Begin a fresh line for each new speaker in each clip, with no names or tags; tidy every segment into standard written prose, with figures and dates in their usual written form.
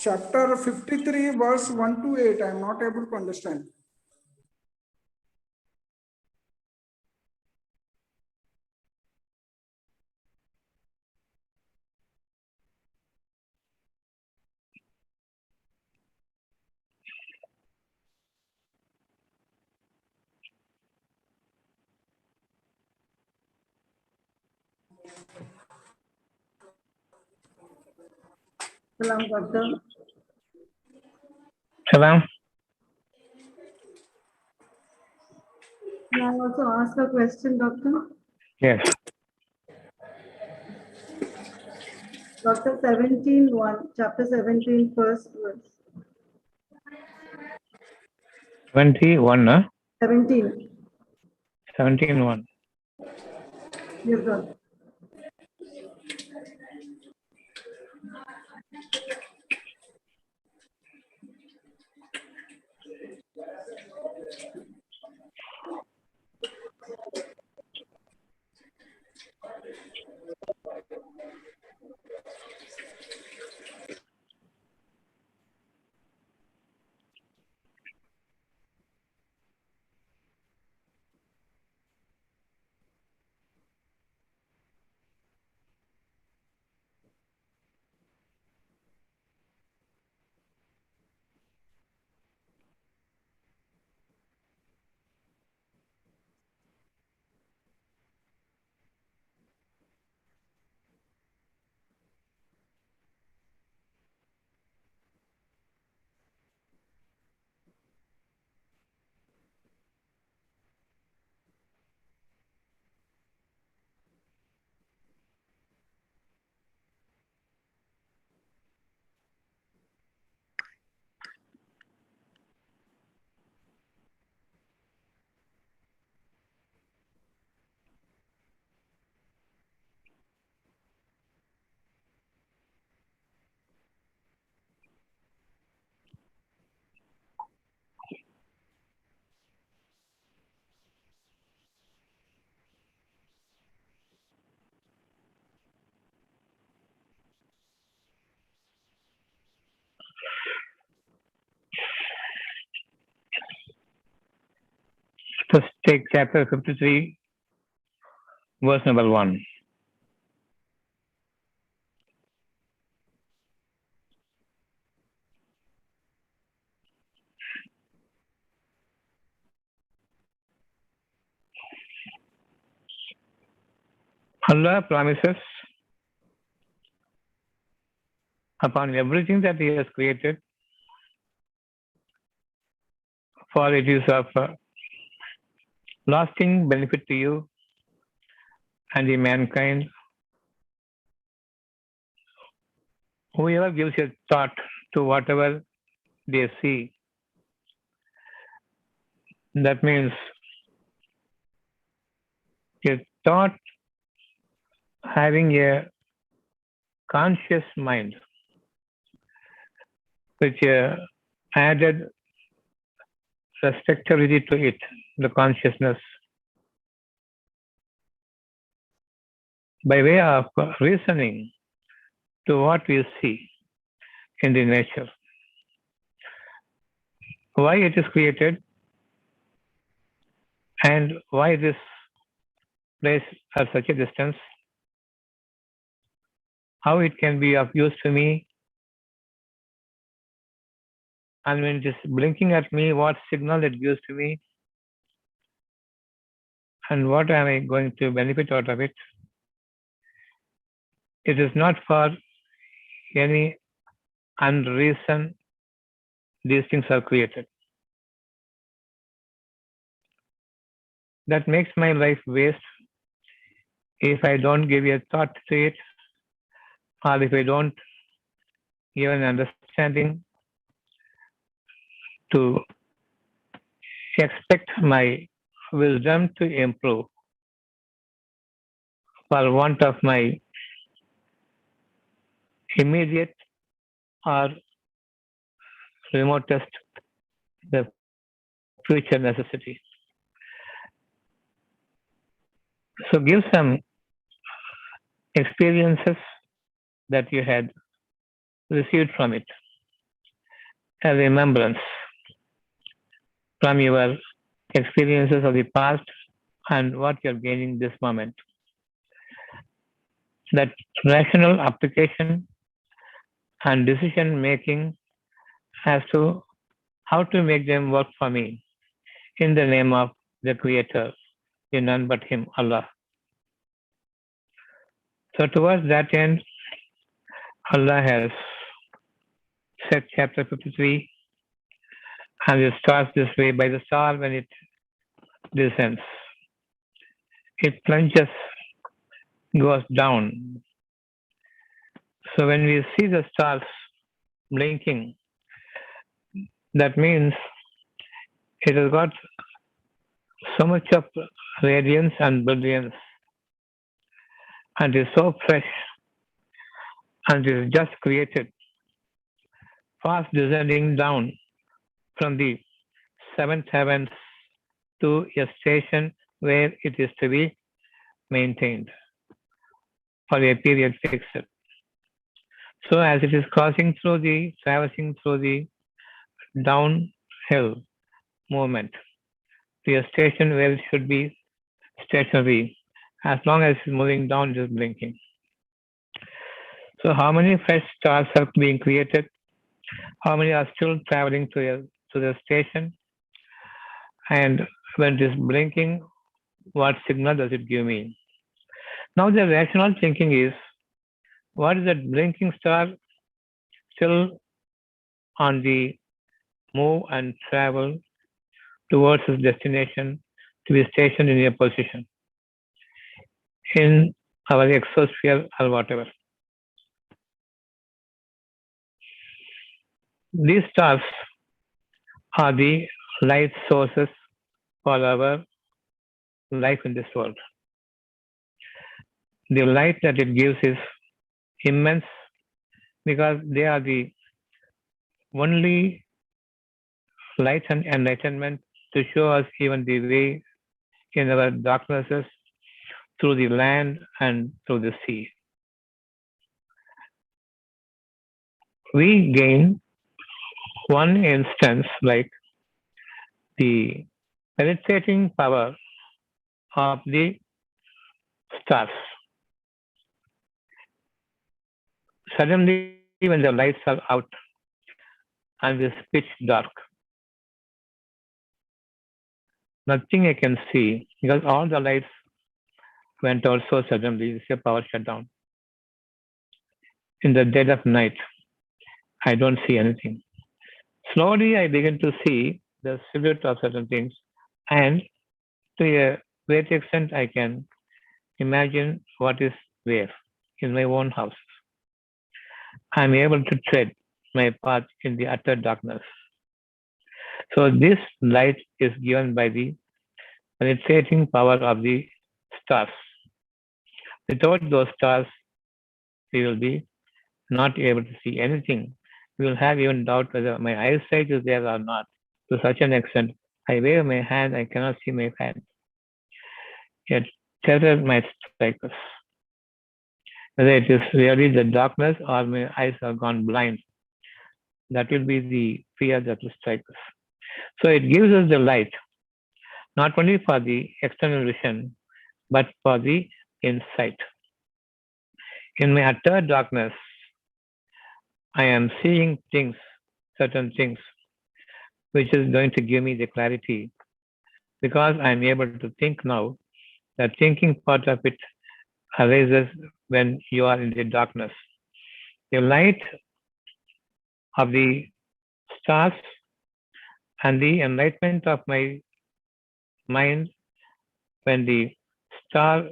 Chapter 53, verse 1 to 8. I am not able to understand.
Salam, Doctor.
Salam.
Can I also ask a question, Doctor?
Yes.
Doctor, 17:1, chapter 17, first verse.
21,
17.
17:1.
Yes, Doctor.
Let's take chapter 53, verse number 1. Allah promises upon everything that He has created, for it is of lasting benefit to you and the mankind. Whoever gives a thought to whatever they see, that means a thought having a conscious mind, which added respectivity to it, the consciousness, by way of reasoning to what we see in the nature. Why it is created and why this place at such a distance, how it can be of use to me, and when it is blinking at me, what signal it gives to me, and what am I going to benefit out of it. It is not for any unreason these things are created. That makes my life waste if I don't give a thought to it, or if I don't give an understanding to expect my wisdom to improve for want of my immediate or remotest the future necessity. So give some experiences that you had received from it. a remembrance from your experiences of the past and what you're gaining this moment. That rational application and decision making as to how to make them work for me in the name of the Creator, in none but Him, Allah. So, towards that end, Allah has set chapter 53, and it starts this way by the star when it descends. It plunges, goes down. So, when we see the stars blinking, that means it has got so much of radiance and brilliance and is so fresh and is just created, fast descending down from the seventh heavens to a station where it is to be maintained for a period fixed. So as it is traversing through the downhill movement to a station where it should be stationary, as long as it's moving down, it is blinking. So how many fresh stars are being created? How many are still traveling to the station? And when it is blinking, what signal does it give me? Now the rational thinking is, what is that blinking star still on the move and travel towards its destination to be stationed in a position in our exosphere or whatever. These stars are the light sources for our life in this world. The light that it gives is immense because they are the only light and enlightenment to show us even the way in our darknesses through the land and through the sea. We gain one instance like the penetrating power of the stars. Suddenly, when the lights are out and it's pitch dark, nothing I can see because all the lights went out so suddenly. It's a power shutdown. In the dead of night, I don't see anything. Slowly, I begin to see the silhouette of certain things, and to a great extent, I can imagine what is where in my own house. I am able to tread my path in the utter darkness. So, this light is given by the penetrating power of the stars. Without those stars, we will be not able to see anything. We will have even doubt whether my eyesight is there or not. To such an extent, I wave my hand, I cannot see my hand. Yet terror might strike us. Whether it is really the darkness or my eyes are gone blind, that will be the fear that will strike us. So it gives us the light, not only for the external vision, but for the insight. In my utter darkness, I am seeing things, certain things, which is going to give me the clarity because I am able to think now. The thinking part of it arises when you are in the darkness. The light of the stars and the enlightenment of my mind when the star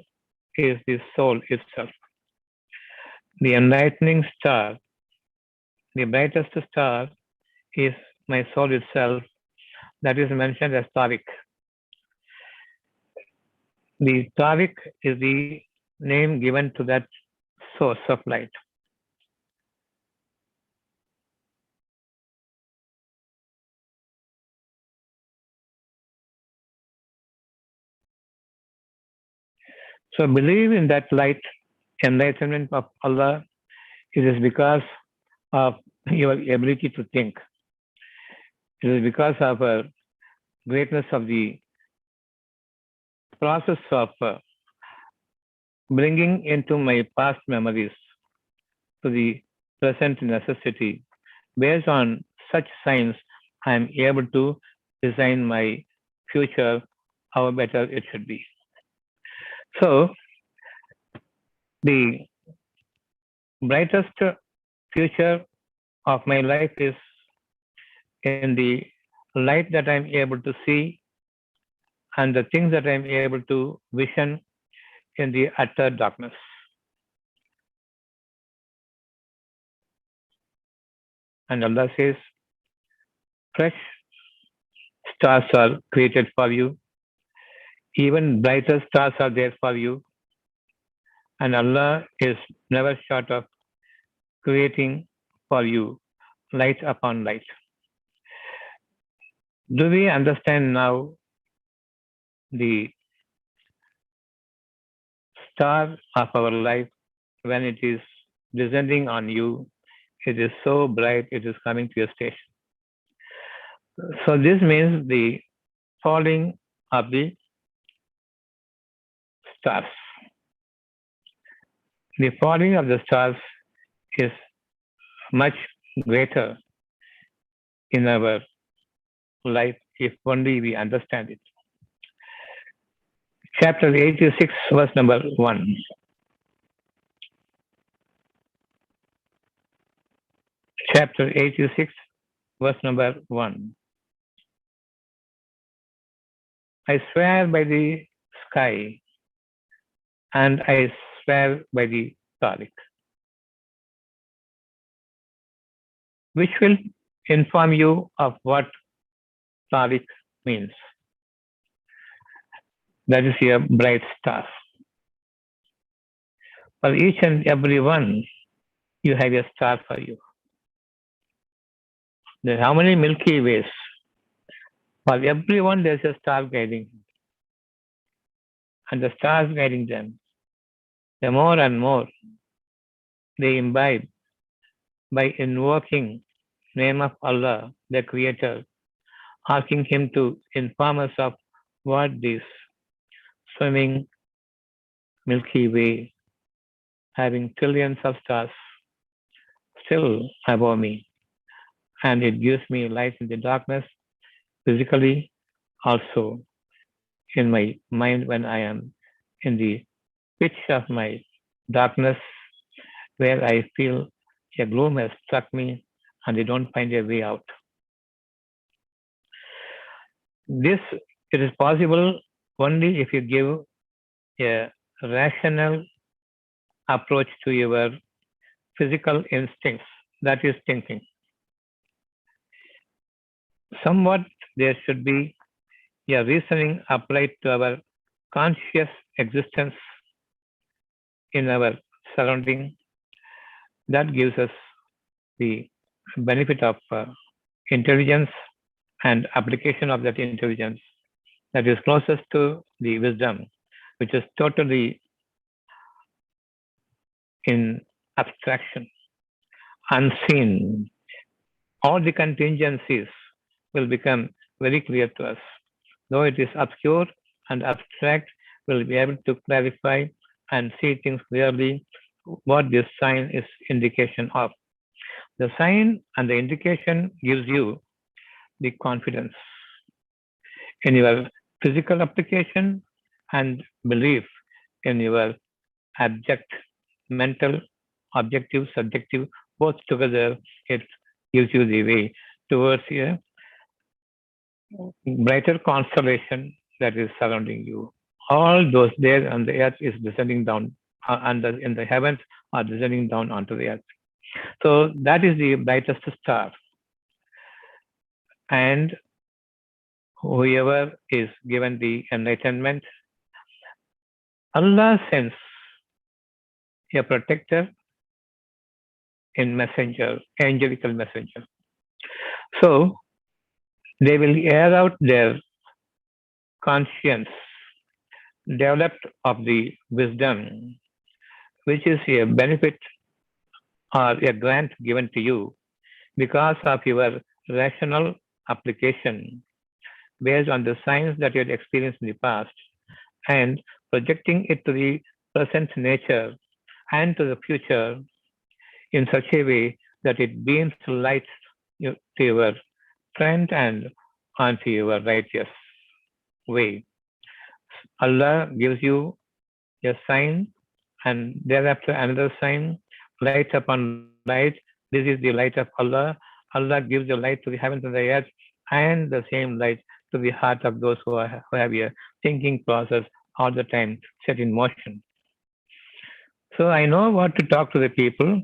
is the soul itself. The enlightening star, the brightest star is my soul itself, that is mentioned as Tariq. The Tariq is the name given to that source of light. So believe in that light, enlightenment of Allah. It is because of your ability to think. It is because of greatness of the process of bringing into my past memories to the present necessity. Based on such signs, I am able to design my future, how better it should be. So, the brightest future of my life is in the light that I'm able to see and the things that I'm able to vision in the utter darkness. And Allah says, fresh stars are created for you, even brighter stars are there for you, and Allah is never short of creating for you light upon light. Do we understand now the star of our life when it is descending on you? It is so bright, it is coming to your station. So, this means the falling of the stars. The falling of the stars is much greater in our life if only we understand it. Chapter 86, verse number 1. Chapter 86, verse number 1. I swear by the sky and I swear by the Tariq, which will inform you of what Tariq means. That is your bright star. For each and every one, you have a star for you. There are how many Milky Ways? For everyone, there's a star guiding, and the stars guiding them. The more and more they imbibe by invoking name of Allah, the Creator, asking Him to inform us of what this swimming Milky Way, having trillions of stars still above me, and it gives me light in the darkness, physically, also in my mind when I am in the pitch of my darkness, where I feel a gloom has struck me and I don't find a way out. This it is possible only if you give a rational approach to your physical instincts, that is thinking. Somewhat there should be a reasoning applied to our conscious existence in our surrounding that gives us the benefit of intelligence and application of that intelligence that is closest to the wisdom, which is totally in abstraction, unseen. All the contingencies will become very clear to us. Though it is obscure and abstract, we'll be able to clarify and see things clearly what this sign is indication of. The sign and the indication gives you the confidence in your physical application and belief in your abject, mental, objective, subjective, both together, it gives you the way towards a brighter constellation that is surrounding you. All those there on the earth is descending down, and in the heavens are descending down onto the earth. So that is the brightest star. And whoever is given the enlightenment, Allah sends a protector in messenger, angelical messenger. So they will air out their conscience, developed of the wisdom, which is a benefit or a grant given to you because of your rational application based on the science that you had experienced in the past and projecting it to the present nature and to the future in such a way that it beams light to your front and onto your righteous way. Allah gives you a sign and thereafter another sign, light upon light. This is the light of Allah. Allah gives the light to the heavens and the earth and the same light to the heart of those who have a thinking process all the time set in motion. So I know what to talk to the people.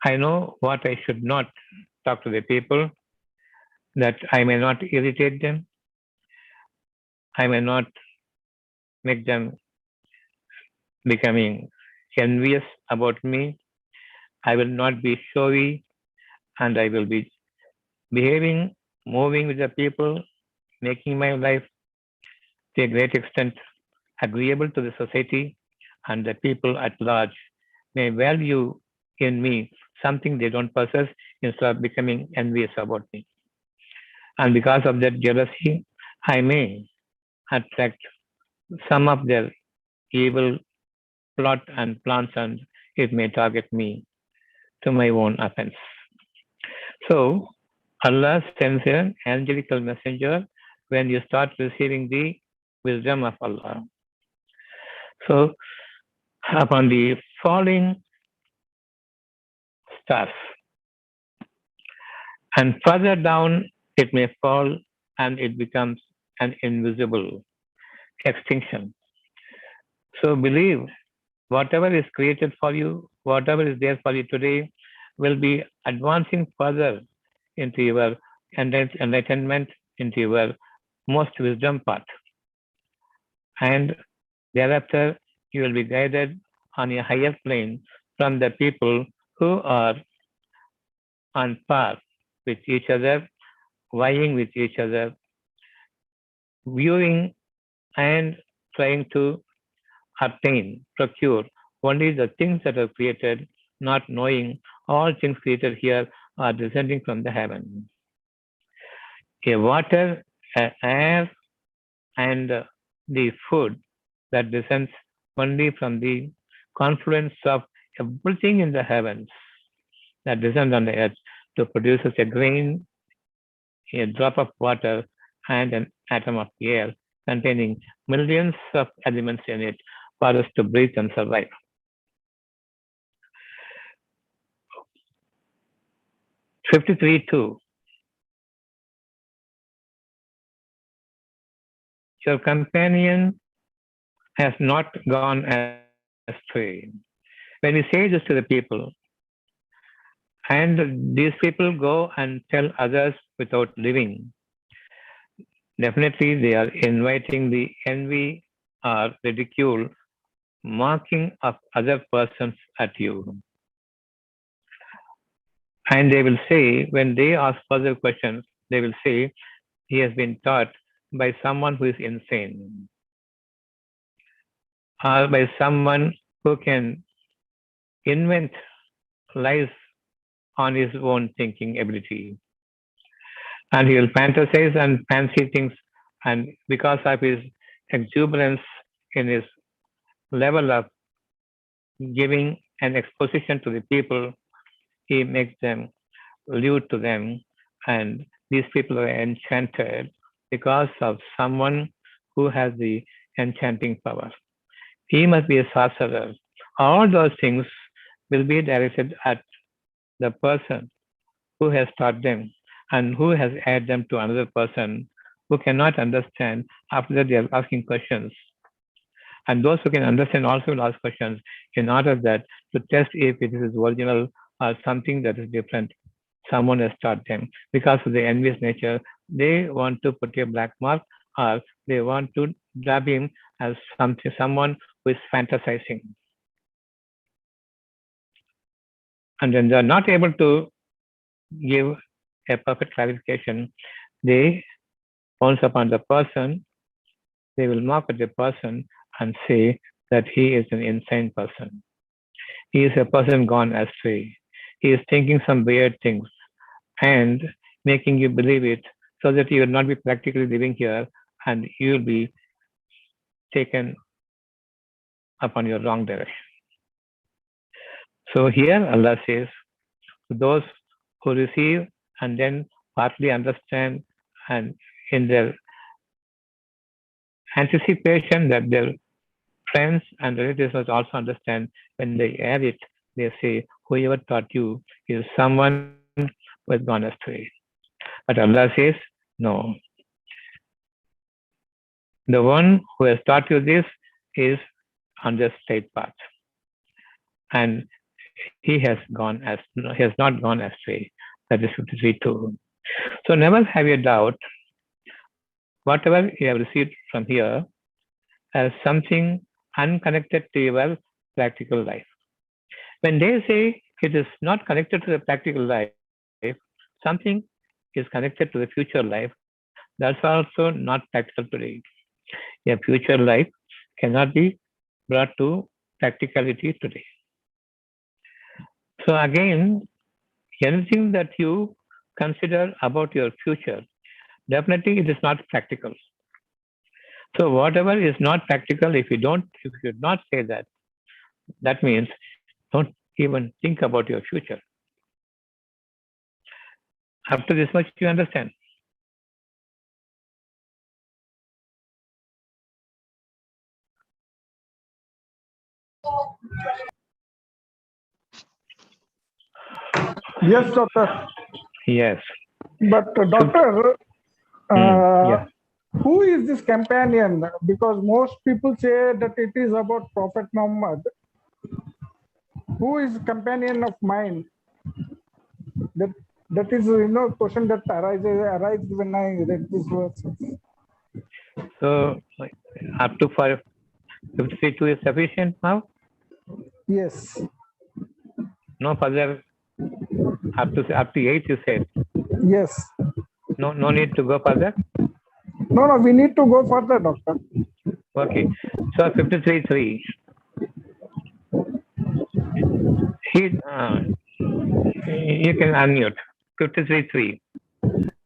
I know what I should not talk to the people, that I may not irritate them. I may not make them becoming envious about me. I will not be showy and I will be behaving, moving with the people, making my life to a great extent agreeable to the society and the people at large may value in me something they don't possess instead of becoming envious about me. And because of that jealousy, I may attract some of their evil plot and plans and it may target me to my own offense. So Allah sends an angelical messenger when you start receiving the wisdom of Allah. So upon the falling stars and further down it may fall and it becomes an invisible extinction. So believe whatever is created for you, whatever is there for you today, will be advancing further into your enlightenment, into your most wisdom path. And thereafter, you will be guided on a higher plane from the people who are on par with each other, vying with each other, viewing and trying to obtain, procure only the things that are created, not knowing all things created here are descending from the heaven. A water, a air, and the food that descends only from the confluence of everything in the heavens that descends on the earth to produce a grain, a drop of water, and an atom of air containing millions of elements in it for us to breathe and survive. 53:2. Your companion has not gone astray. When we say this to the people, and these people go and tell others without living, definitely they are inviting the envy or ridicule, mocking of other persons at you. And they will say, when they ask further questions, they will say, he has been taught by someone who is insane, or by someone who can invent lies on his own thinking ability. And he will fantasize and fancy things, and because of his exuberance in his level of giving an exposition to the people, he makes them lewd to them, and these people are enchanted because of someone who has the enchanting power. He must be a sorcerer. All those things will be directed at the person who has taught them and who has added them to another person who cannot understand. After that, they are asking questions. And those who can understand also will ask questions in order that to test if it is original or something that is different. Someone has taught them. Because of the envious nature, they want to put a black mark or they want to grab him as someone who is fantasizing. And then they are not able to give a perfect clarification. They pounce upon the person, they will mock at the person and say that he is an insane person. He is a person gone astray. He is thinking some weird things and making you believe it so that you will not be practically living here and you will be taken upon your wrong direction. So here Allah says, those who receive and then partly understand and in their anticipation that their friends and relatives must also understand when they add it, they say, whoever taught you is someone who has gone astray. But Allah says, no, the one who has taught you this is on the straight path. And he has not gone astray. That is 53:2. So never have a doubt, whatever you have received from here as something unconnected to your practical life. When they say it is not connected to the practical life, something is connected to the future life, that's also not practical today. A future life cannot be brought to practicality today. So again, anything that you consider about your future, definitely it is not practical. So whatever is not practical, if you not say that, that means don't even think about your future. Up to this much you understand.
Yes, doctor.
Yes.
But
So,
doctor,
yes.
who is this companion? Because most people say that it is about Prophet Muhammad. Who is companion of mine? That that is question that arises when I read this verse.
So up to 53:2 is sufficient now.
Yes.
No further up to 8 you said.
Yes.
No need to go further.
No, no, we need to go further, doctor.
Okay. So 53:3. He you can unmute 53:3.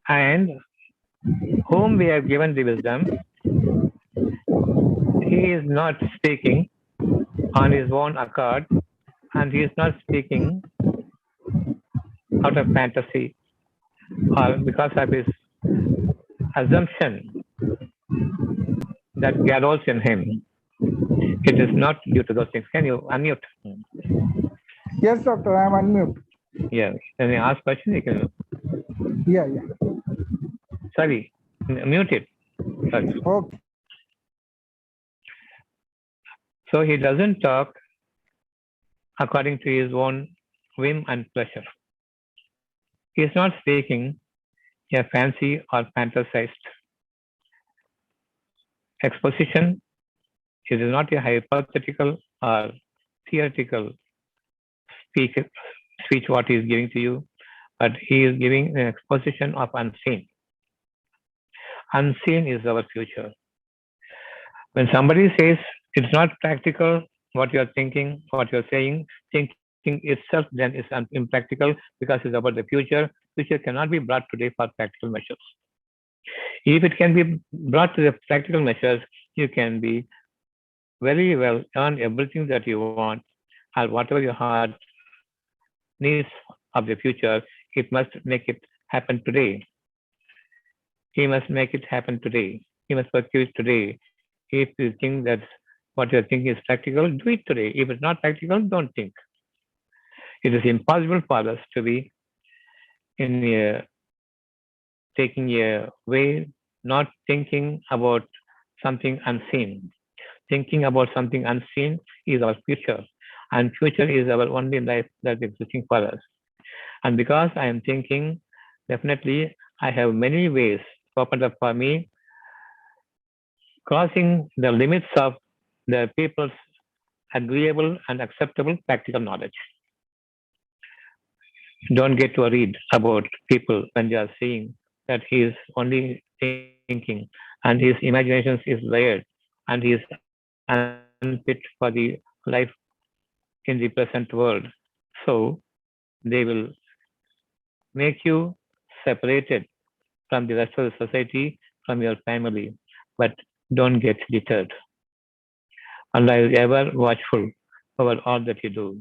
And whom we have given the wisdom, he is not speaking on his own accord, and he is not speaking out of fantasy or because of his assumption that gallows in him. It is not due to those things. Can you unmute?
Yes, doctor, I am unmute.
Yeah. When you ask question, you can.
Yeah, yeah.
Sorry, mute it. Sorry.
Okay.
So he doesn't talk according to his own whim and pleasure. He is not speaking a fancy or fantasized exposition. It is not a hypothetical or theoretical speech, speech what he is giving to you, but he is giving an exposition of unseen. Unseen is our future. When somebody says it's not practical, what you're thinking, what you're saying, thinking itself then is impractical because it's about the future. Future cannot be brought today for practical measures. If it can be brought to the practical measures, you can be very well earn everything that you want or whatever your heart needs of the future. It must make it happen today. He must make it happen today. He must pursue it today. If you think that what you're thinking is practical, do it today. If it's not practical, don't think. It is impossible for us to be in a taking a way, not thinking about something unseen. Thinking about something unseen is our future, and future is our only life that is existing for us. And because I am thinking, definitely I have many ways opened up for me, crossing the limits of the people's agreeable and acceptable practical knowledge. Don't get worried about people when they are saying that he is only thinking and his imaginations is layered and he is unfit for the life in the present world. So they will make you separated from the rest of the society, from your family. But don't get deterred. Allah is ever watchful over all that you do.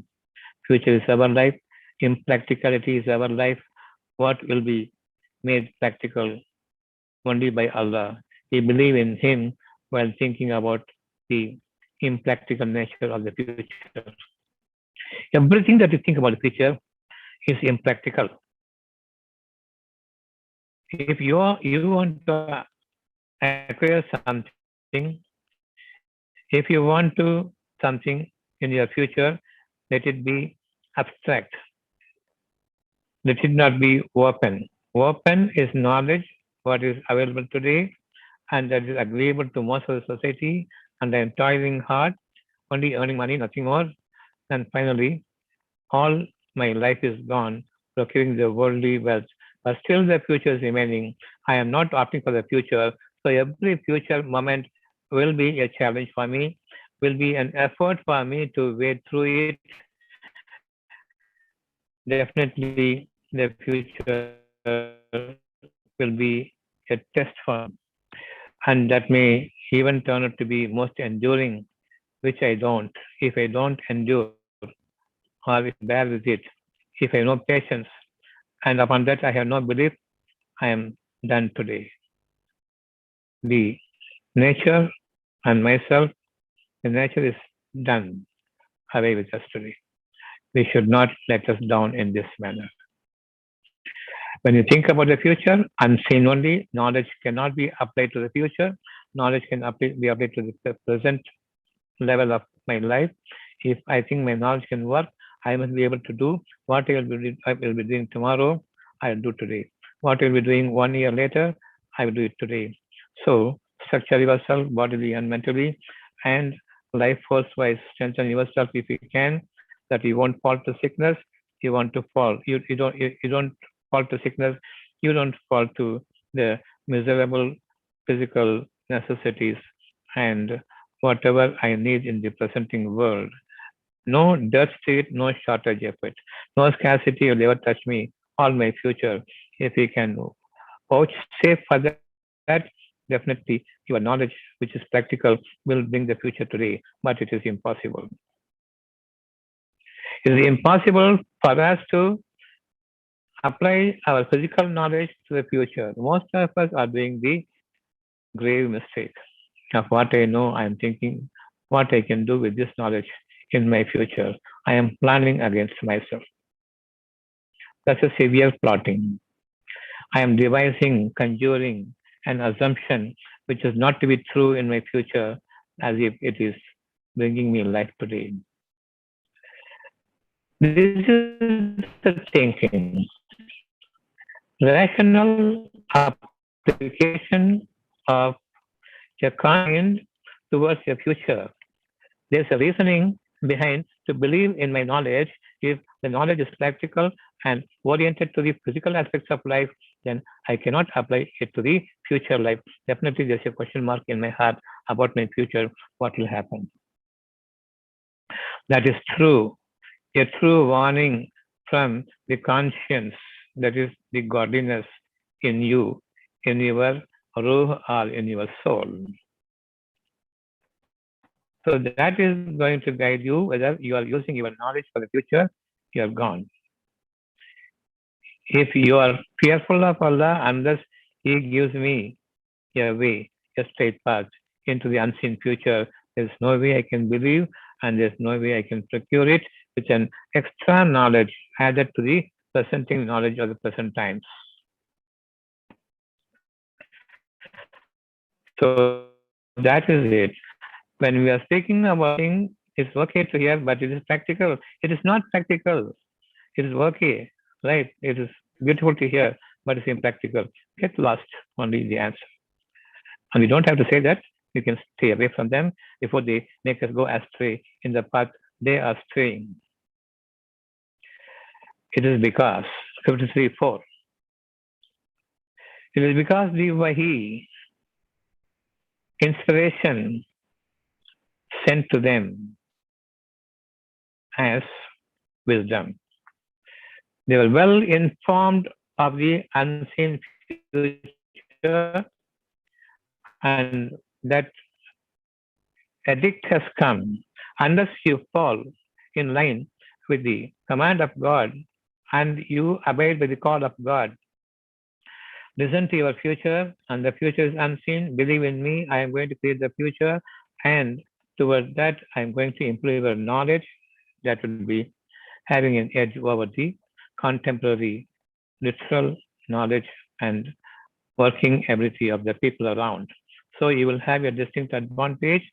Future is our life. Impracticality is our life. What will be made practical only by Allah? We believe in Him while thinking about the impractical nature of the future. Everything that you think about the future is impractical. If you want to acquire something, if you want to something in your future, let it be abstract. Let it not be open. Open is knowledge, what is available today, and that is agreeable to most of the society, and I am toiling hard, only earning money, nothing more. And finally, all my life is gone, procuring the worldly wealth, but still the future is remaining. I am not opting for the future, so every future moment will be a challenge for me, will be an effort for me to wade through it. Definitely, the future will be a test for me, and that may even turn out to be most enduring, which I don't. If I don't endure, or if I bear with it, if I have no patience, and upon that I have no belief, I am done today. The nature and myself, the nature is done away with us today. We should not let us down in this manner. When you think about the future, unseen only, knowledge cannot be applied to the future. Knowledge can be applied to the present level of my life. If I think my knowledge can work, I must be able to do what I will be doing tomorrow, I will do today. What I will be doing 1 year later, I will do it today. So, structure yourself bodily and mentally, and life force wise, strengthen yourself if you can, that you won't fall to sickness. You want to fall. You don't fall to sickness. You don't fall to the miserable physical necessities and whatever I need in the presenting world. No dearth state, no shortage of it. No scarcity will ever touch me, all my future. If we can vouchsafe for that, definitely your knowledge, which is practical, will bring the future today, but it is impossible. It is impossible for us to apply our physical knowledge to the future. Most of us are doing the grave mistake of what I know, I am thinking what I can do with this knowledge in my future. I am planning against myself. That's a severe plotting. I am devising, conjuring an assumption which is not to be true in my future as if it is bringing me life today. This is the thinking. Rational application of a kind towards a future. There's a reasoning behind to believe in my knowledge. If the knowledge is practical and oriented to the physical aspects of life, then I cannot apply it to the future life. Definitely, there's a question mark in my heart about my future, what will happen. That is true. A true warning from the conscience, that is the godliness in you, in your ruh or in your soul. So that is going to guide you whether you are using your knowledge for the future, you are gone. If you are fearful of Allah, unless He gives me a way, a straight path into the unseen future, there's no way I can believe and there's no way I can procure it with an extra knowledge added to the presenting knowledge of the present times. So that is it. When we are speaking about things, it's okay to hear, but it is practical. It is not practical. It is okay, right? It is beautiful to hear, but it's impractical. Get lost only the answer. And we don't have to say that. We can stay away from them before they make us go astray in the path they are straying. It is because 53:4. It is because the Wahi inspiration sent to them as wisdom. They were well informed of the unseen future and that edict has come. Unless you fall in line with the command of God and you abide by the call of God, listen to your future, and the future is unseen. Believe in me, I am going to create the future, and towards that, I am going to improve your knowledge. That will be having an edge over the contemporary literal knowledge and working ability of the people around. So you will have a distinct advantage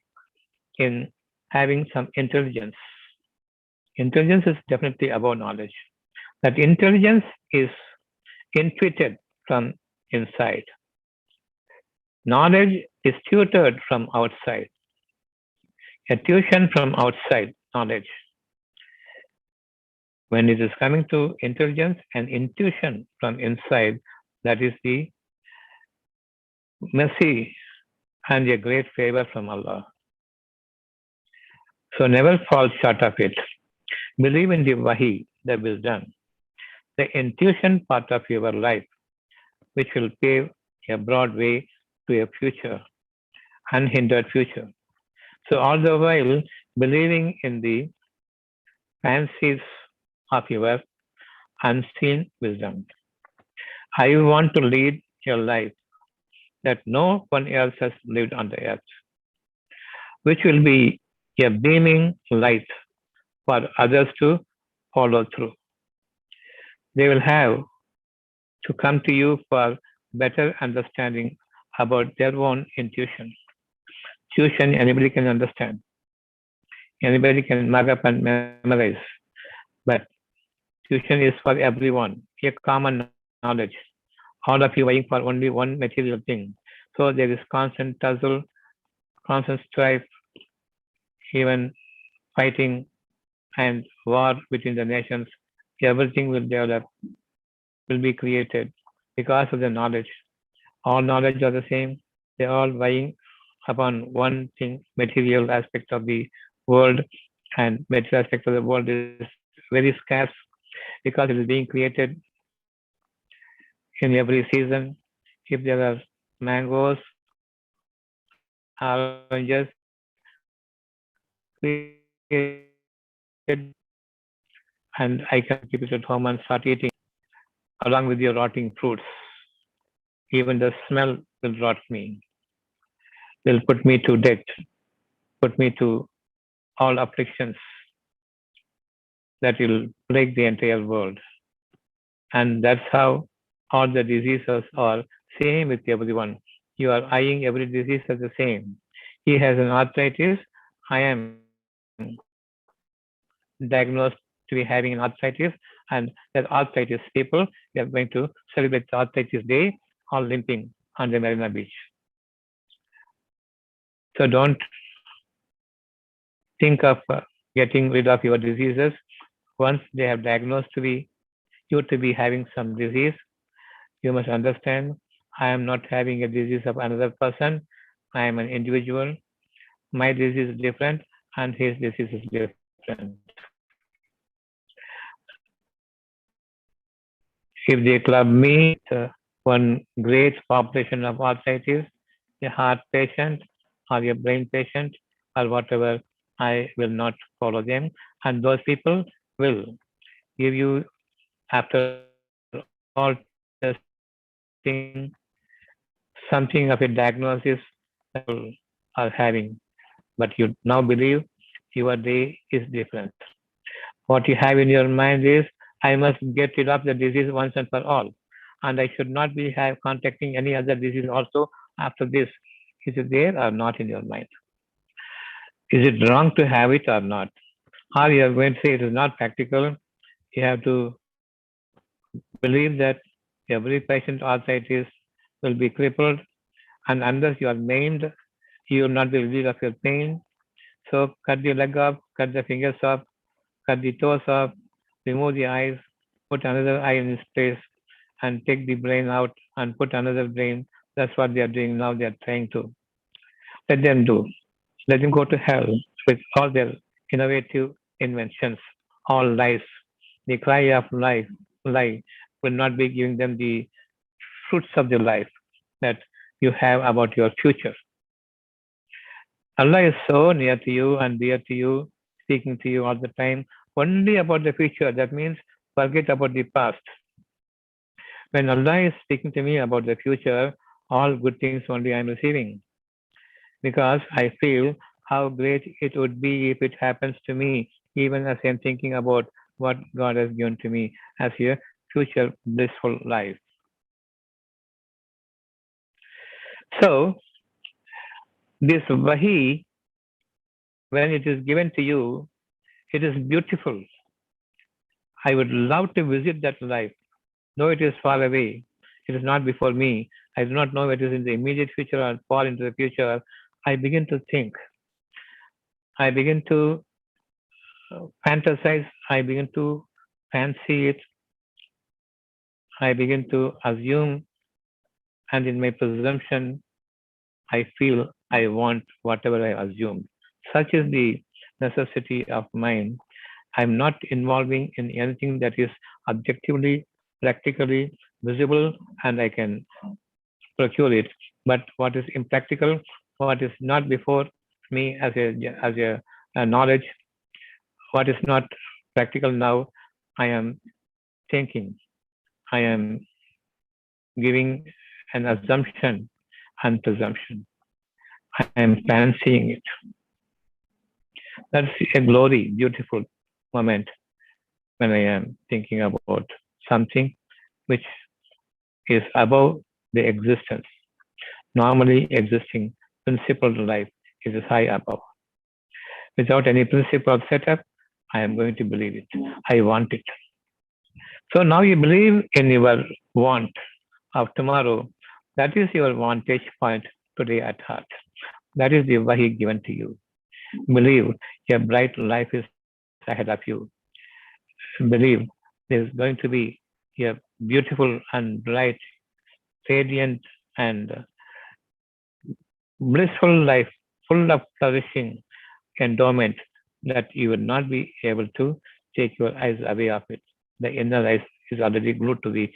in having some intelligence. Intelligence is definitely above knowledge. That intelligence is intuited from inside. Knowledge is tutored from outside. A tuition from outside knowledge. When it is coming to intelligence and intuition from inside, that is the mercy and a great favor from Allah. So never fall short of it. Believe in the wahi, the wisdom, the intuition part of your life, which will pave a broad way to a future, unhindered future. So all the while believing in the fancies of your unseen wisdom. I want to lead a life that no one else has lived on the earth, which will be a beaming light for others to follow through. They will have to come to you for better understanding about their own intuition. Tuition, anybody can understand. Anybody can mark up and memorize. But tuition is for everyone, a common knowledge. All of you vying for only one material thing. So there is constant tussle, constant strife, even fighting and war between the nations. Everything will develop, will be created because of the knowledge. All knowledge are the same. They are all vying upon one thing, material aspect of the world, and material aspect of the world is very scarce because it is being created in every season. If there are mangoes, oranges, created, and I can keep it at home and start eating along with your rotting fruits. Even the smell will rot me, will put me to death, put me to all afflictions that will plague the entire world. And that's how all the diseases are same with everyone. You are eyeing every disease as the same. He has an arthritis. I am diagnosed to be having an arthritis, and that arthritis people, we are going to celebrate the arthritis day, all limping on the Marina Beach. So don't think of getting rid of your diseases. Once they have diagnosed to be you to be having some disease, you must understand I am not having a disease of another person. I am an individual. My disease is different and his disease is different. If they club me with one great population of arthritis, a heart patient or a brain patient or whatever, I will not follow them. And those people will give you, after all testing, something of a diagnosis that people are having. But you now believe your day is different. What you have in your mind is, I must get rid of the disease once and for all. And I should not be have contacting any other disease also after this. Is it there or not in your mind? Is it wrong to have it or not? Or you are going to say it is not practical. You have to believe that every patient arthritis will be crippled, and unless you are maimed, you will not be relieved of your pain. So cut the leg off, cut the fingers off, cut the toes off, remove the eyes, put another eye in its place, and take the brain out and put another brain. That's what they are doing now. They are trying to let them do. Let them go to hell with all their innovative inventions, all lies. The cry of life, lie will not be giving them the fruits of their life. That you have about your future. Allah is so near to you and dear to you, speaking to you all the time, only about the future. That means forget about the past. When Allah is speaking to me about the future, all good things only I am receiving. Because I feel how great it would be if it happens to me, even as I am thinking about what God has given to me as a future blissful life. So, this Wahi, when it is given to you, it is beautiful. I would love to visit that life, though it is far away. It is not before me. I do not know if it is in the immediate future or far into the future. I begin to think. I begin to fantasize. I begin to fancy it. I begin to assume, and in my presumption, I feel I want whatever I assumed. Such is the necessity of mind. I'm not involving in anything that is objectively, practically visible, and I can procure it. But what is impractical, what is not before me a knowledge, what is not practical now, I am thinking. I am giving an assumption and presumption. I am fancying it. That's a glory, beautiful moment when I am thinking about something which is above the existence. Normally existing principled life is high above. Without any principle setup, I am going to believe it. I want it. So now you believe in your want of tomorrow. That is your vantage point today at heart. That is the Wahi given to you. Believe a bright life is ahead of you. Believe there is going to be a beautiful and bright, radiant, and blissful life full of flourishing endowment that you will not be able to take your eyes away of it. The inner eyes is already glued to the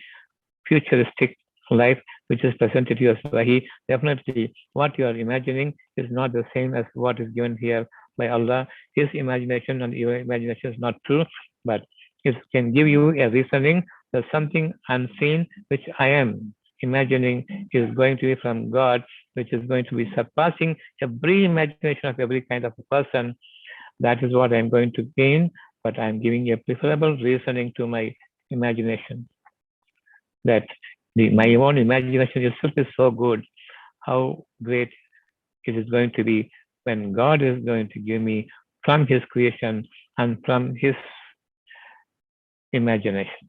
futuristic life which is presented to you as Wahi. Definitely, what you are imagining is not the same as what is given here by Allah. His imagination and your imagination is not true, but it can give you a reasoning that something unseen which I am imagining is going to be from God, which is going to be surpassing every imagination of every kind of a person. That is what I am going to gain, but I am giving a preferable reasoning to my imagination. That my own imagination itself is so good. How great it is going to be when God is going to give me from His creation and from His imagination.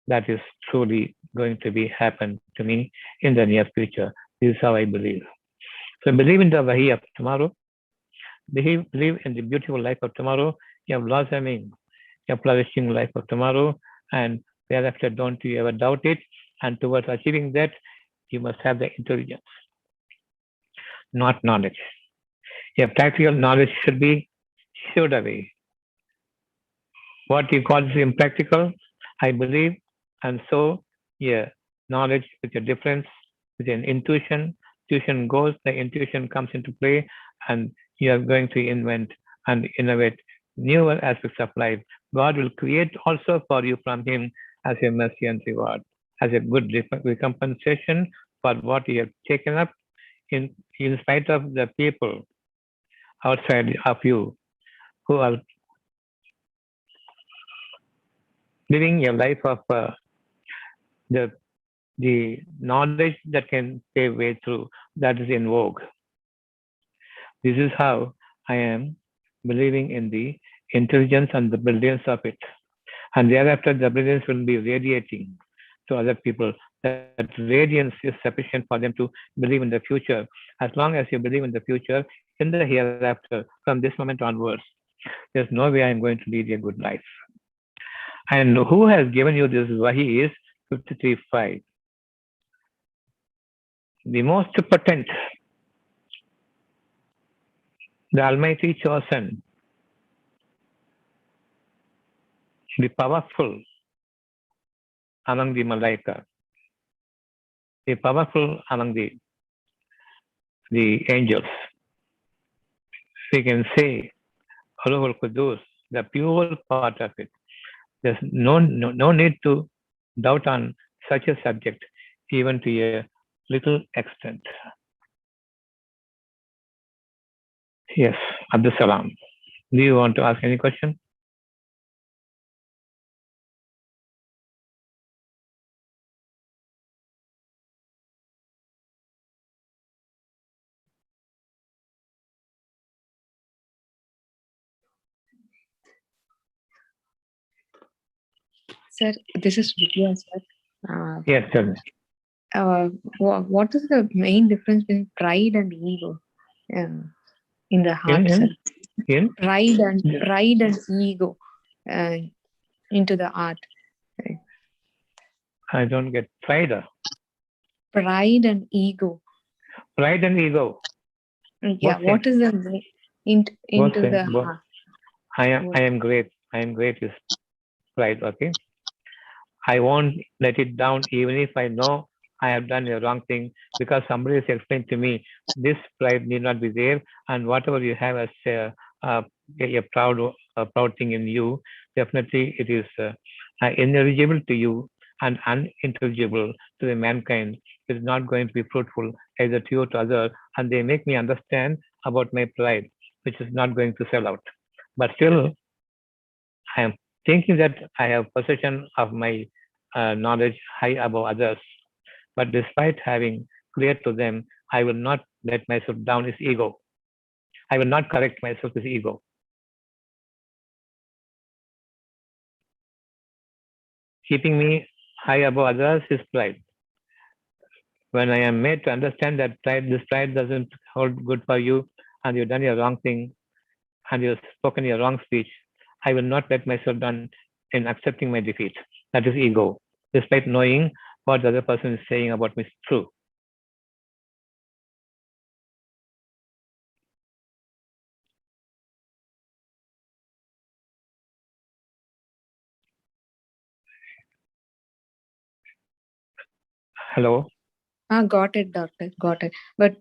That is truly going to be happen to me in the near future. This is how I believe. So believe in the Wahi of tomorrow. Believe in the beautiful life of tomorrow, a blossoming, a flourishing life of tomorrow, and thereafter don't you ever doubt it. And towards achieving that, you must have the intelligence, not knowledge. A practical knowledge should be showed away. What you call is impractical, I believe, and so yeah, knowledge with a difference, with an intuition. Intuition goes, the intuition comes into play, and you are going to invent and innovate newer aspects of life. God will create also for you from Him as a mercy and reward, as a good recompensation for what you have taken up in spite of the people outside of you who are living a life of the the knowledge that can pave way through, that is in vogue. This is how I am believing in the intelligence and the brilliance of it. And thereafter, the brilliance will be radiating to other people. That radiance is sufficient for them to believe in the future. As long as you believe in the future, in the hereafter, from this moment onwards, there's no way I'm going to lead a good life. And who has given you this Wahi is 53.5. The most potent, the Almighty chosen, the powerful among the Malaika, the powerful among the the angels. We can say Ruhul Qudus, the pure part of it. There's no need to doubt on such a subject, even to a little extent. Yes, Abdul Salam. Do you want to ask any question?
Sir, this is Vidya, sir.
Yes, tell me.
What is the main difference between pride and ego in the heart,
In,
sir?
in?
Pride and ego into the heart.
I don't get pride.
Pride and ego.
Pride and ego.
Yeah,
Both
what
same.
is the into
Same.
the
Both.
heart?
I am great. I am great is pride. Okay. I won't let it down even if I know I have done a wrong thing, because somebody has explained to me this pride need not be there, and whatever you have as a proud thing in you, definitely it is ineligible to you and unintelligible to the mankind. It is not going to be fruitful either to you or to others, and they make me understand about my pride, which is not going to sell out. But still, I am thinking that I have possession of my knowledge high above others. But despite having clear to them, I will not let myself down is ego. I will not correct myself with ego. Keeping me high above others is pride. When I am made to understand that this pride doesn't hold good for you, and you've done a wrong thing, and you've spoken a wrong speech, I will not let myself down in accepting my defeat. That is ego, despite knowing what the other person is saying about me is true. Hello?
Got it, doctor. Got it. But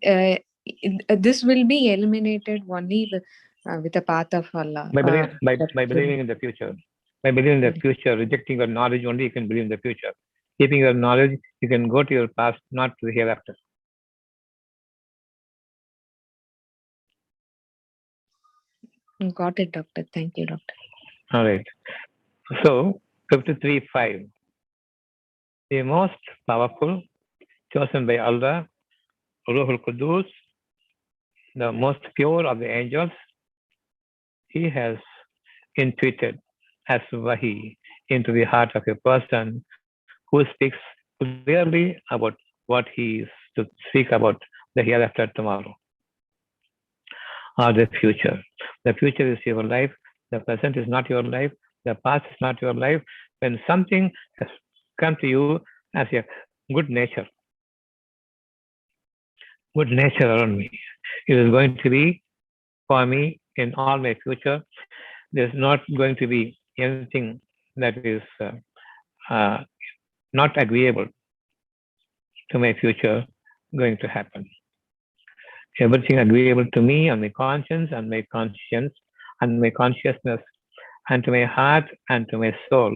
this will be eliminated only with the path of Allah.
By believing in the future. By believing in the future, rejecting your knowledge only, you can believe in the future. Keeping your knowledge, you can go to your past, not to the hereafter.
Got it, doctor. Thank you, doctor.
All right. So, 53.5. The most powerful, chosen by Allah, Ruhul Qudus, the most pure of the angels, he has intuited as Wahi into the heart of a person who speaks clearly about what he is to speak about the hereafter tomorrow or the future. The future is your life, the present is not your life, the past is not your life. When something has come to you as a good nature around me, it is going to be for me in all my future. There's not going to be anything that is uh, not agreeable to my future going to happen. Everything agreeable to me and my conscience and my conscience and my consciousness and to my heart and to my soul.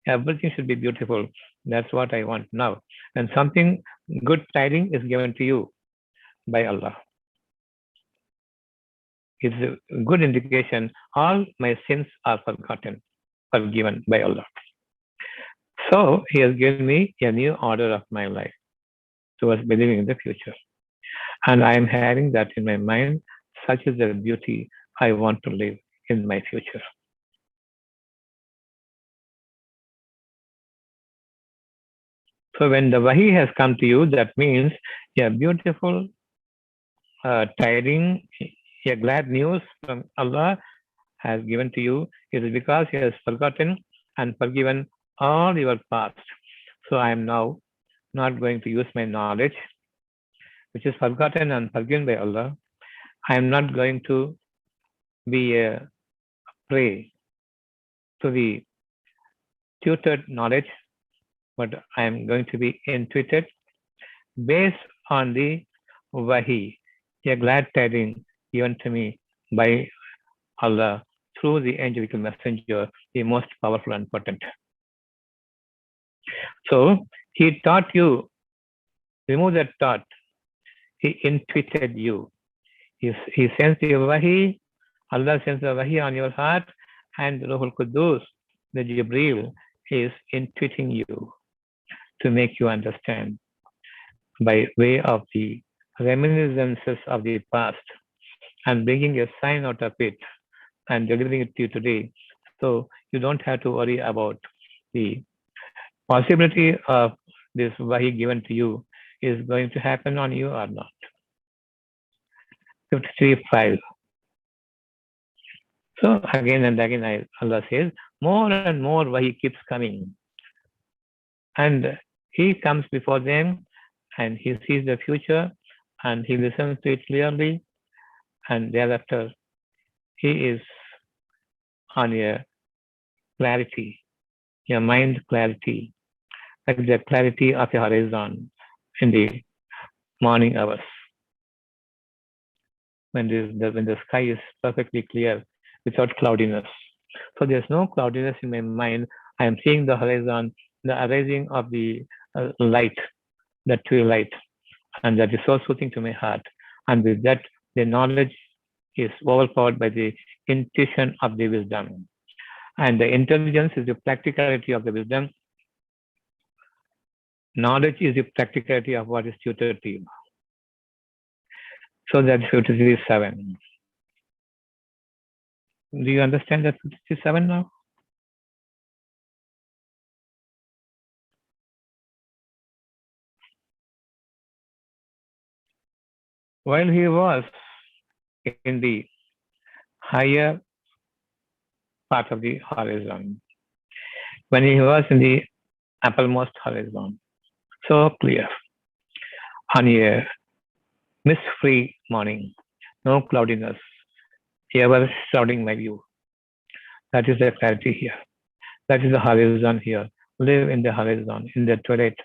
Everything should be beautiful. That's what I want now. And something good tidings is given to you by Allah. It's a good indication all my sins are forgiven by Allah. So He has given me a new order of my life towards believing in the future. And I am having that in my mind. Such is the beauty I want to live in my future. So when the Wahi has come to you, that means a beautiful tiding, a glad news from Allah has given to you. It is because He has forgotten and forgiven all your past. So I am now not going to use my knowledge, which is forgotten and forgiven by Allah. I am not going to be a prey to the tutored knowledge, but I am going to be intuited based on the Wahi, a glad tidings given to me by Allah through the angelical messenger, the most powerful and potent. So he taught you, remove that thought, he intuited you. He sends you wahi, Allah sends the wahi on your heart, and Ruhul Qudus, the Jibreel, is intuiting you to make you understand by way of the reminiscences of the past and bringing a sign out of it and delivering it to you today. So you don't have to worry about the possibility of this wahi given to you is going to happen on you or not. 53.5. So again and again, Allah says, more and more wahi keeps coming. And he comes before them and he sees the future and he listens to it clearly. And thereafter, he is on a clarity, your mind clarity, like the clarity of a horizon in the morning hours. When the sky is perfectly clear without cloudiness. So there's no cloudiness in my mind. I am seeing the horizon, the arising of the light, the twilight, and that is so soothing to my heart. And with that, the knowledge is overpowered by the intuition of the wisdom. And the intelligence is the practicality of the wisdom. Knowledge is the practicality of what is tutored to you. So that's 53.7. Do you understand that 57 now? While he was in the higher part of the horizon, when he was in the uppermost horizon, so clear, on a mist-free morning, no cloudiness, ever shrouding my view. That is the clarity here. That is the horizon here. Live in the horizon, in the twilight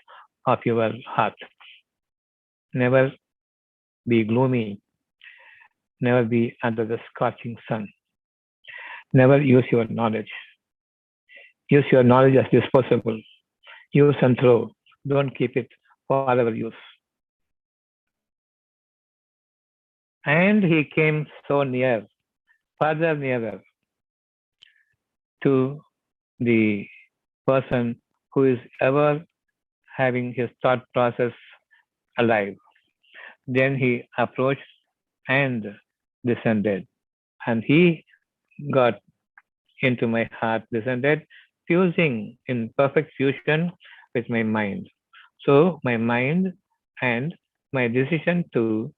of your heart. Never be gloomy. Never be under the scorching sun. Never use your knowledge. Use your knowledge as disposable. Use and throw. Don't keep it for other use. And he came so near, further nearer to the person who is ever having his thought process alive. Then he approached and descended. And he got into my heart, descended, fusing in perfect fusion with my mind. So my mind and my decision to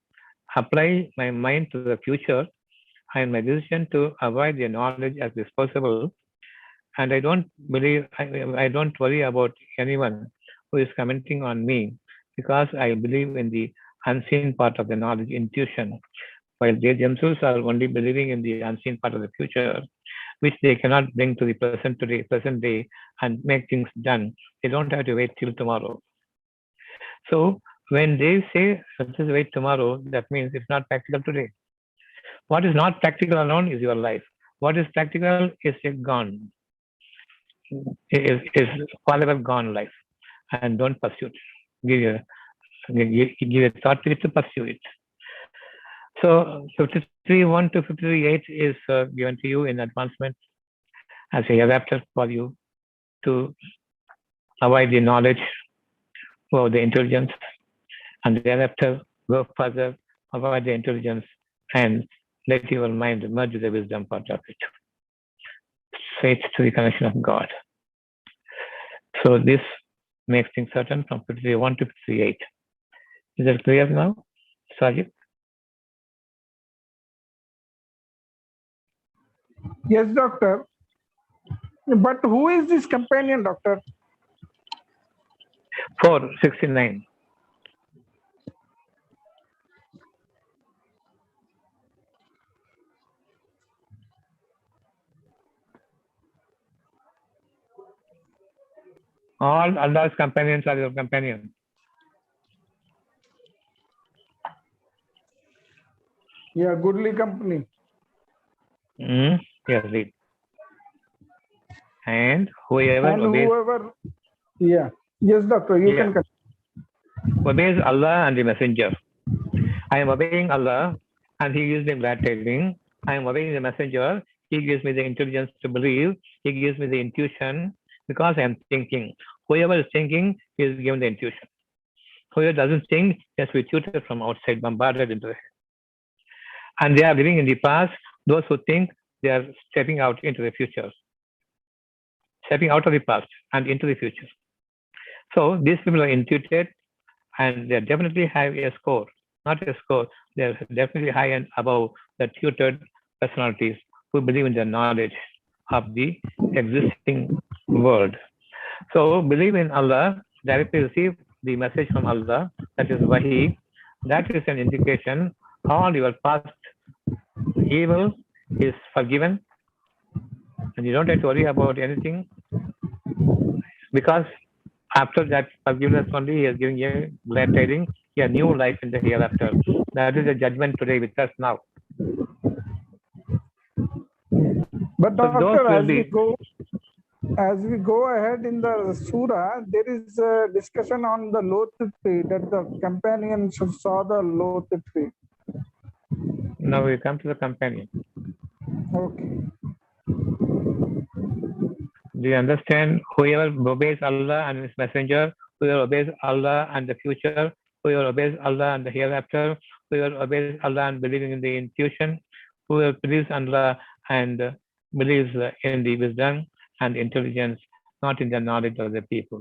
apply my mind to the future and my decision to avoid the knowledge as is possible. And I don't believe, I don't worry about anyone who is commenting on me because I believe in the unseen part of the knowledge, intuition, while they themselves are only believing in the unseen part of the future, which they cannot bring to the present day and make things done. They don't have to wait till tomorrow. So when they say, let us wait tomorrow, that means it's not practical today. What is not practical alone is your life. What is practical is gone, is forever gone life. And don't pursue it. Give a thought to it to pursue it. So 53.1 to 53.8 is given to you in advancement as a adapter for you to avoid the knowledge or the intelligence, and thereafter go further, avoid the intelligence, and let your mind merge the wisdom part of it. Faith to the connection of God. So this makes things certain from 53.1 to 53.8. Is that clear now, Sajid?
Yes, doctor. But who is this companion, doctor?
469. All Allah's companions are your companions.
Yeah, goodly company.
Yes, read. And whoever
And
obeys,
whoever, yeah. Yes, doctor, you
yeah,
can continue.
obeys Allah and the Messenger. I am obeying Allah, and He gives me glad tidings. I am obeying the Messenger. He gives me the intelligence to believe. He gives me the intuition because I am thinking. Whoever is thinking is given the intuition. Whoever doesn't think has to be tutored from outside, bombarded into the head. And they are living in the past. Those who think they are stepping out into the future, stepping out of the past and into the future. So these people are intuited and they definitely have a score, not a score. They're definitely high and above the tutored personalities who believe in the knowledge of the existing world. So believe in Allah, directly receive the message from Allah, that is Wahi. That is an indication all your past evil is forgiven and you don't have to worry about anything because after that forgiveness only he is giving a glad tidings, a new life in the hereafter. That is the judgment today with us now.
But
So those
doctor,
will be
as we go ahead in the surah, there is a discussion on the Lot tree, that the companions saw the Lot tree.
now we come to the companion.
Okay.
Do you understand? Whoever obeys Allah and His Messenger, whoever obeys Allah and the future, whoever obeys Allah and the hereafter, whoever obeys Allah and believing in the intuition, whoever believes in Allah and believes in the wisdom and intelligence, not in the knowledge of the people.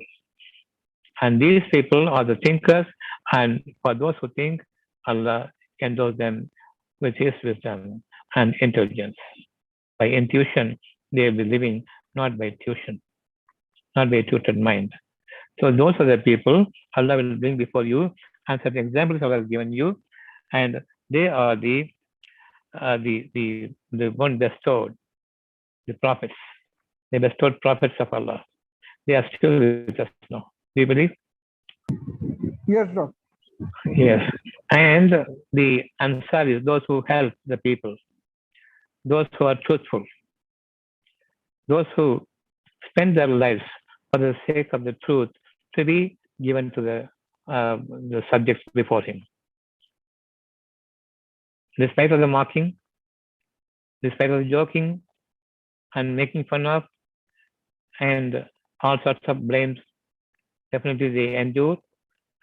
And these people are the thinkers, and for those who think, Allah endows them with His wisdom and intelligence. By intuition, they will be living not by tuition, not by tutored mind. So those are the people Allah will bring before you, and certain examples Allah has given you, and they are the one bestowed, the prophets, the bestowed prophets of Allah. They are still with us now. Do you believe?
Yes, doctor.
Yes. And the Ansaris, those who help the people, those who are truthful, those who spend their lives for the sake of the truth to be given to the subjects before him. Despite of the mocking, despite of the joking and making fun of and all sorts of blames, definitely they endure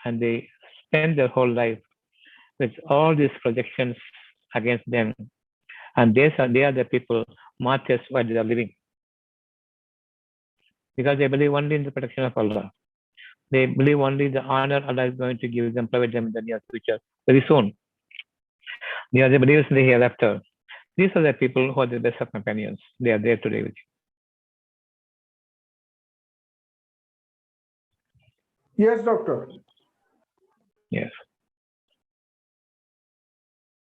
and they spend their whole life with all these projections against them. And they are the people martyrs while they are living. Because they believe only in the protection of Allah. They believe only the honor Allah is going to give them, provide them in the near future, very soon. They are the believers in the hereafter. These are the people who are the best of companions. They are there today with you.
Yes, doctor.
Yes.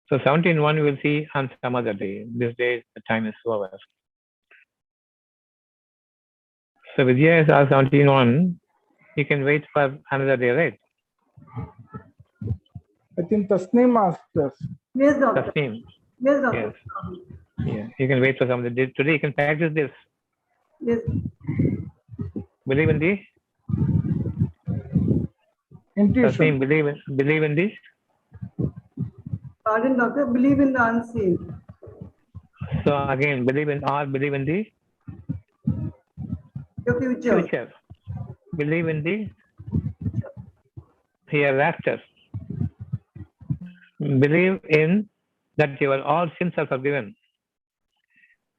So 17.1 we will see on some other day. This day the time is over. So Vijay is 17.1. You can wait for another day, right?
I think Tasneem asked us.
Yes, doctor.
Tasneem.
Yes, doctor.
Yes. Yeah. You can wait for some other day. Today you can practice this.
Yes.
Believe in the
Intuition.
Tasneem, believe in this.
Pardon, doctor. Believe in the unseen.
So again, believe in the
Your future.
future. Believe in the hereafter. Believe in that your all sins are forgiven.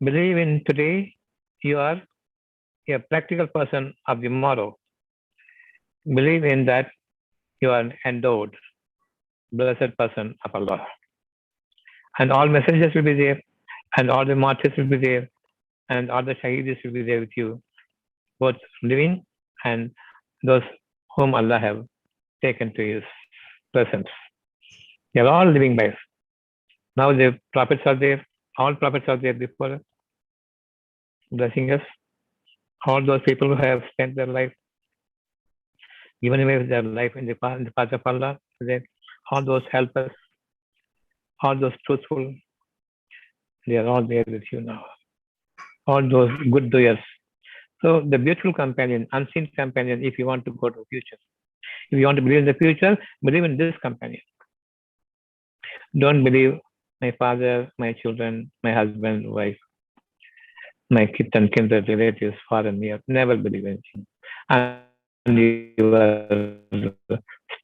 Believe in today you are a practical person of tomorrow. Believe in that you are an endowed, blessed person of Allah. And all messengers will be there, and all the martyrs will be there, and all the shaheeds will be there with you, both living and those whom Allah have taken to His presence. They are all living by. Now the prophets are there. All prophets are there before us, blessing us. All those people who have spent their life, given away their life in the path of Allah, there. All those help us. all those truthful, they are all there with you now. All those good doers. So the beautiful companion, unseen companion, if you want to go to the future. If you want to believe in the future, believe in this companion. Don't believe my father, my children, my husband, wife, my kids and kindred relatives, far and near. Never believe anything. And your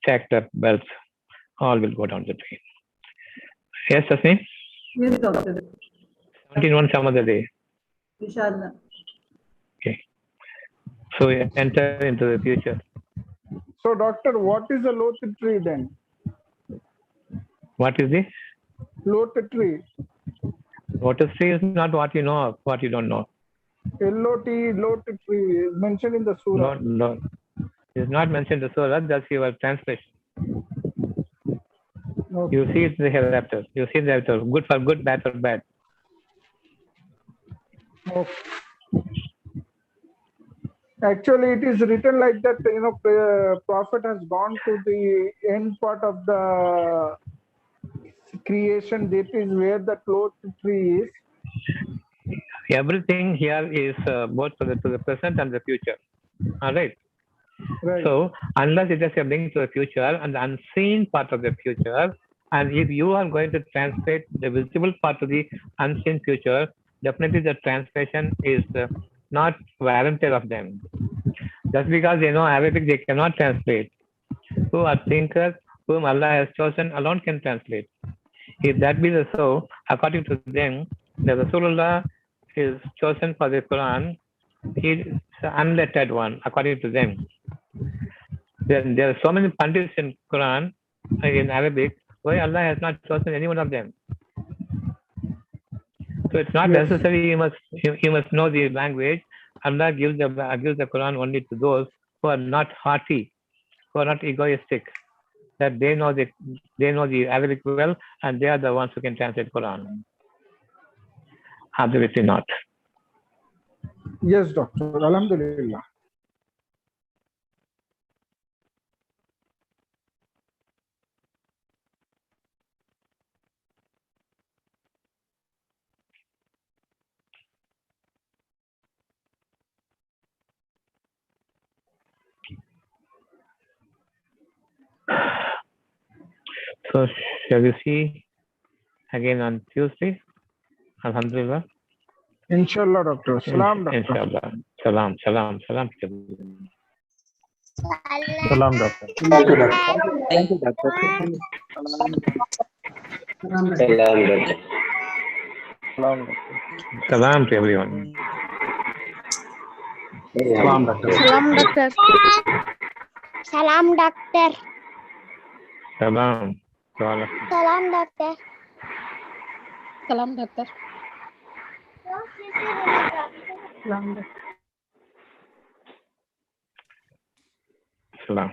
stacked up wealth all will go down the drain. Yes, Tasneem?
Yes, doctor.
17 some other day.
Inshallah.
Okay. So we enter into the future.
So, doctor, what is a lote tree then?
What is this?
Lote tree.
Lotus tree is not what you know of, what you don't know.
L-O-T, lote tree is mentioned in the surah.
No. It's not mentioned in the surah, that's your translation.
Okay.
You see it in the hereafter. You see the hereafter. Good for good, bad for bad.
Okay. Actually, it is written like that, Prophet has gone to the end part of the creation. That is where the lote tree is.
Everything here is both to the present and the future. All right.
Right.
So, unless it is a link to the future and the unseen part of the future, and if you are going to translate the visible part of the unseen future, definitely the translation is not warranted of them. Just because they know Arabic, they cannot translate. Who are thinkers whom Allah has chosen alone can translate. If that be the so, according to them, the Rasulullah is chosen for the Quran. He is the unlettered one, according to them. There are so many pundits in Quran, in Arabic, why Allah has not chosen any one of them. So it's not
Yes.
necessary you must know the language. Allah gives the Quran only to those who are not haughty, who are not egoistic, that they know the Arabic well, and they are the ones who can translate Quran. Absolutely not.
Yes, doctor. Alhamdulillah.
So shall we see again on Tuesday? Alhamdulillah.
Inshallah, doctor. Salam, doctor.
Inshallah. Salam.
Salam, doctor.
Thank you, doctor.
Thank you, doctor.
Salam, doctor.
Salam, doctor.
Salam to everyone.
Salam, doctor.
Salam, doctor. Salam, doctor.
Salam to all of you.
Salam, doctor.
Salam, doctor.
Salam.